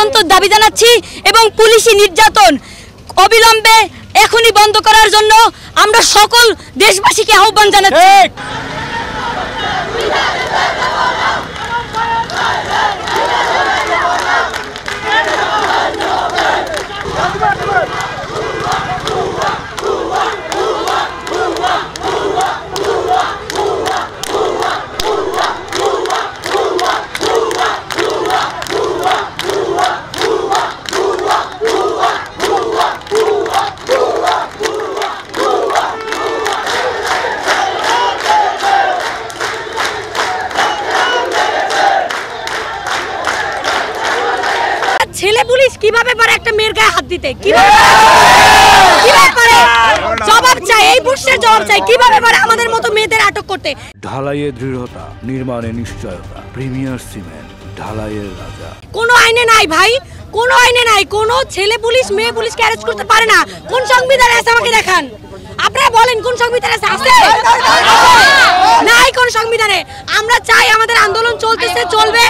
তদন্ত দাবি জানাচ্ছি এবং পুলিশি নির্যাতন অবিলম্বে এখনই বন্ধ করার জন্য আমরা সকল দেশবাসীকে আহ্বান জানাচ্ছি। ছেলে পুলিশ কিভাবে পারে একটা মেয়ের গায়ে হাত দিতে? কিভাবে পারে? জবাব চাই, এই প্রশ্নের জবাব চাই। কিভাবে পারে আমাদের মতো মেয়েদের আটক করতে? ঢালাইয়ে দৃঢ়তা, নির্মাণে নিশ্চয়তা। প্রিমিয়ার সিমেন্ট, ঢালাইয়ের রাজা। কোনো আইনে নাই ভাই, কোনো আইনে নাই। কোনো ছেলে পুলিশ মেয়ে পুলিশকে অ্যারেস্ট করতে পারে না। কোন সংবিধানে আছে আমাকে দেখান। আপনারা বলেন কোন সংবিধানে আছে? নাই কোন সংবিধানে। আমরা চাই আমাদের আন্দোলন চলতেছে, চলবে।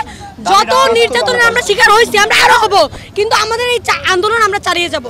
যত নির্যাতনের আমরা শিকার হয়েছি আমরা আরো হব, কিন্তু আমাদের এই আন্দোলন আমরা চালিয়ে যাব।